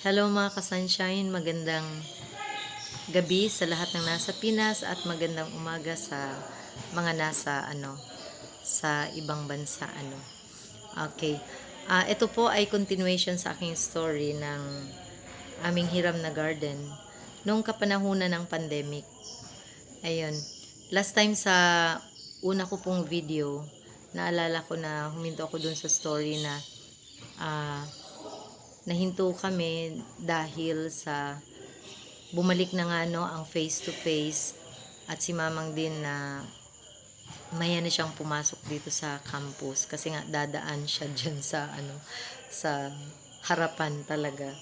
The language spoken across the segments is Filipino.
Hello mga ka-sunshine, magandang gabi sa lahat ng nasa Pinas at magandang umaga sa mga nasa sa ibang bansa Okay. Ito po ay continuation sa aking story ng aming hiram na garden nung kapanahunan ng pandemic. Ayun. Last time sa una ko pong video, naalala ko na huminto ako dun sa story na ah, nahinto kami dahil sa bumalik na nga ang face to face at si Mamang din na maya na siyang pumasok dito sa campus kasi nga dadaan siya dyan sa sa harapan talaga.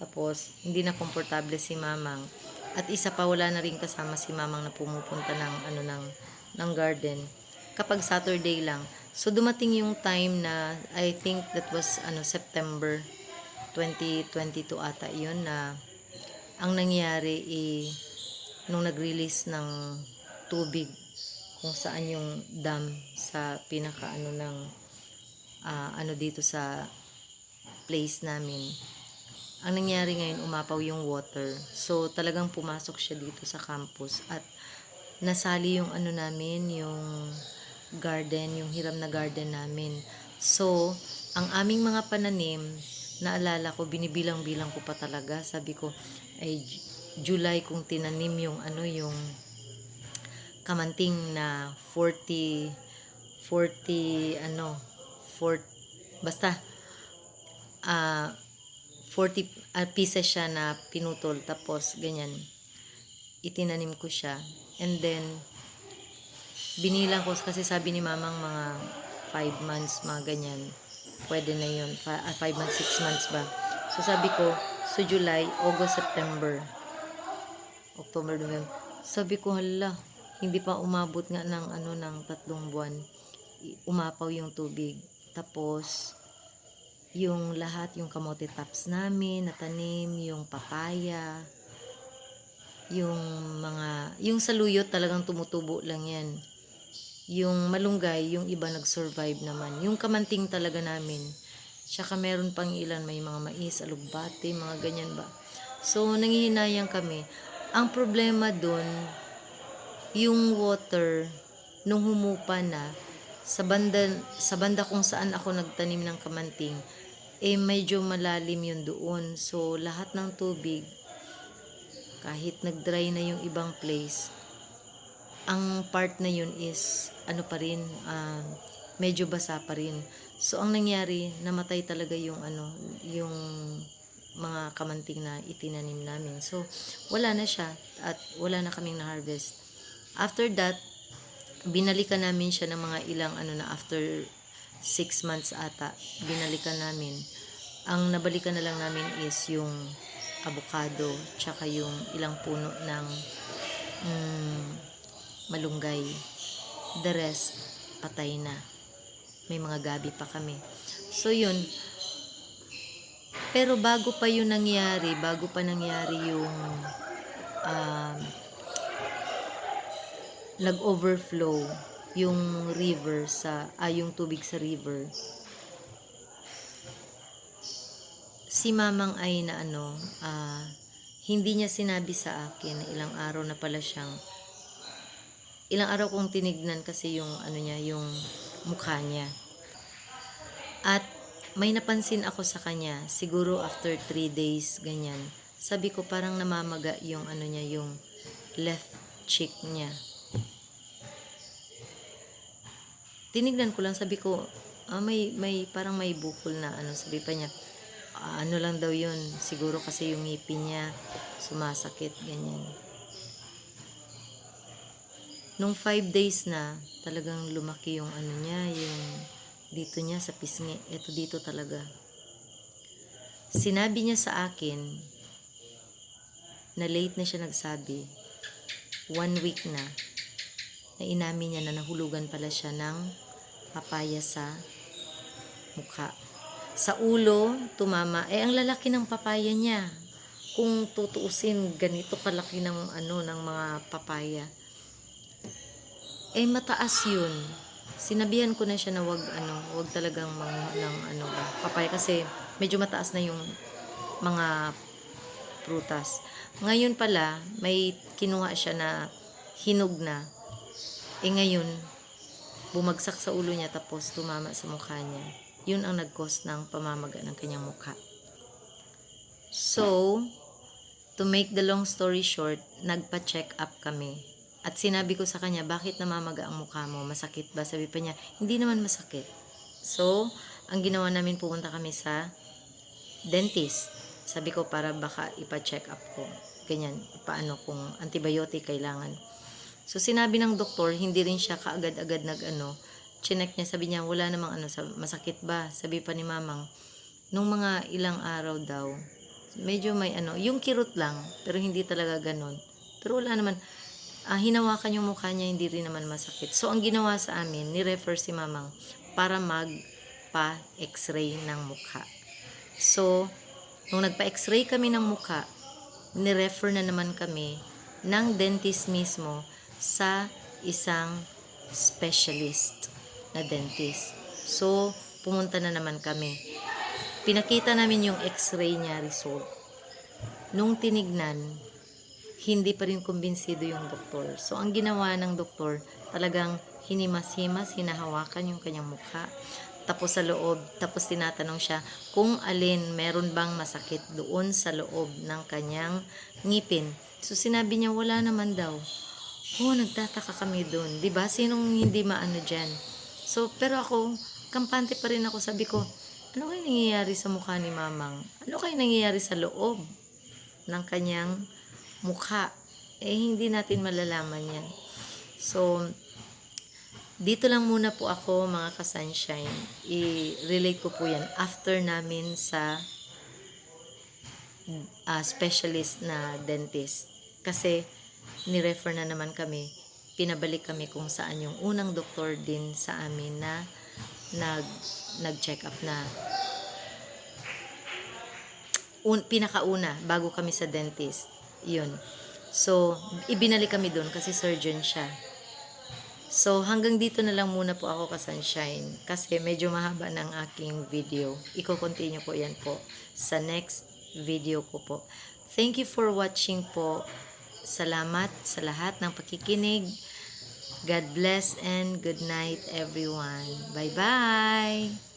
Tapos hindi na komportable si Mamang at isa pa wala na rin kasama si Mamang na pumupunta ng ng garden kapag Saturday lang. So dumating yung time na I think that was September 2022 ata yun na ang nangyari nung nag-release ng tubig kung saan yung dam sa pinaka ng dito sa place namin. Ang nangyari ngayon, umapaw yung water. So talagang pumasok siya dito sa campus at nasali yung namin, yung garden, yung hiram na garden namin. So, ang aming mga pananim, naalala ko, binibilang-bilang ko pa talaga. Sabi ko, ay July kung tinanim yung yung kamanting na 40 basta ah 40 pieces siya na pinutol tapos ganyan itinanim ko siya and then binilang ko kasi sabi ni mamang mga 5 months mga ganyan pwede na yun 5 months 6 months ba so sabi ko so July, August, September, October, November sabi ko hala hindi pa umabot nga ng ng 3 buwan umapaw yung tubig tapos yung lahat yung kamote tops namin natanim yung papaya yung yung saluyot talagang tumutubo lang yan yung malunggay yung iba nag-survive naman yung kamanting talaga namin tsaka meron pang ilan may mga mais alugbate mga ganyan ba so nangihinayang kami ang problema dun yung water nung humupa na sa banda kung saan ako nagtanim ng kamanting medyo malalim yun doon so lahat ng tubig kahit nag-dry na yung ibang place ang part na yun is pa rin medyo basa pa rin so ang nangyari namatay talaga yung yung mga kamanting na itinanim namin so wala na siya at wala na kaming na-harvest after that binalikan namin siya ng mga ilang na after 6 months ata binalikan namin ang nabalikan na lang namin is yung avocado tsaka yung ilang puno ng malunggay the rest patay na may mga gabi pa kami so yun pero bago pa nangyari yung nag-overflow yung river yung tubig sa river si mamang ay na hindi niya sinabi sa akin na ilang araw kong tinignan kasi yung niya yung mukha niya at may napansin ako sa kanya siguro after 3 days ganyan sabi ko parang namamaga yung niya yung left cheek niya tinignan ko lang sabi ko may parang may bukol na sabi pa niya lang daw yun siguro kasi yung ngipin niya sumasakit ganyan nung 5 days na talagang lumaki yung niya yung dito niya sa pisngi eto dito talaga sinabi niya sa akin na late na siya nagsabi 1 week na inamin niya na nahulugan pala siya ng papaya sa mukha sa ulo tumama ang lalaki ng papaya niya kung tutuusin ganito kalaki ng ng mga papaya mataas yun sinabihan ko na siya na wag talagang mga ng ba papaya kasi medyo mataas na yung mga prutas. Ngayon pala, may kinuha siya na hinog na. Ngayon, bumagsak sa ulo niya tapos tumama sa mukha niya. Yun ang nag-cause ng pamamaga ng kanyang mukha. So, to make the long story short, nagpa-check up kami. At sinabi ko sa kanya, bakit namamaga ang mukha mo? Masakit ba? Sabi pa niya, hindi naman masakit. So, ang ginawa namin, pumunta kami sa dentist. Sabi ko, para baka ipa-check up ko. Ganyan, paano kung antibiotic kailangan. So, sinabi ng doktor, hindi rin siya kaagad-agad chinek niya, sabi niya, wala namang masakit ba? Sabi pa ni mamang, nung mga ilang araw daw, medyo may yung kirot lang, pero hindi talaga ganon. Pero wala naman, hinawakan yung mukha niya, hindi rin naman masakit. So, ang ginawa sa amin, ni-refer si mamang para magpa-x-ray ng mukha. So, nung nagpa-x-ray kami ng mukha, ni-refer na naman kami ng dentist mismo sa isang specialist na dentist. So, pumunta na naman kami. Pinakita namin yung x-ray niya result. Nung tinignan, hindi pa rin kumbinsido yung doktor. So, ang ginawa ng doktor, talagang hinimas-himas, hinahawakan yung kanyang mukha. Tapos sa loob, tapos tinatanong siya kung alin meron bang masakit doon sa loob ng kanyang ngipin. So, sinabi niya, wala naman daw. Nagtataka kami doon. Diba? Sinong hindi maano dyan? So, pero ako, kampante pa rin ako. Sabi ko, ano kayo nangyayari sa mukha ni mamang? Ano kayo nangyayari sa loob ng kanyang mukha? Hindi natin malalaman yan. So, dito lang muna po ako, mga ka-sunshine. I-relate ko po yan after namin sa specialist na dentist. Kasi, ni-refer na naman kami. Pinabalik kami kung saan yung unang doktor din sa amin na nag-check up na. Pinakauna, bago kami sa dentist. Yun. So, ibinalik kami doon kasi surgeon siya. So, hanggang dito na lang muna po ako, ka-sunshine. Kasi medyo mahaba ng aking video. Iko-continue ko yan po sa next video ko po. Thank you for watching po. Salamat sa lahat ng pakikinig. God bless and good night everyone. Bye-bye!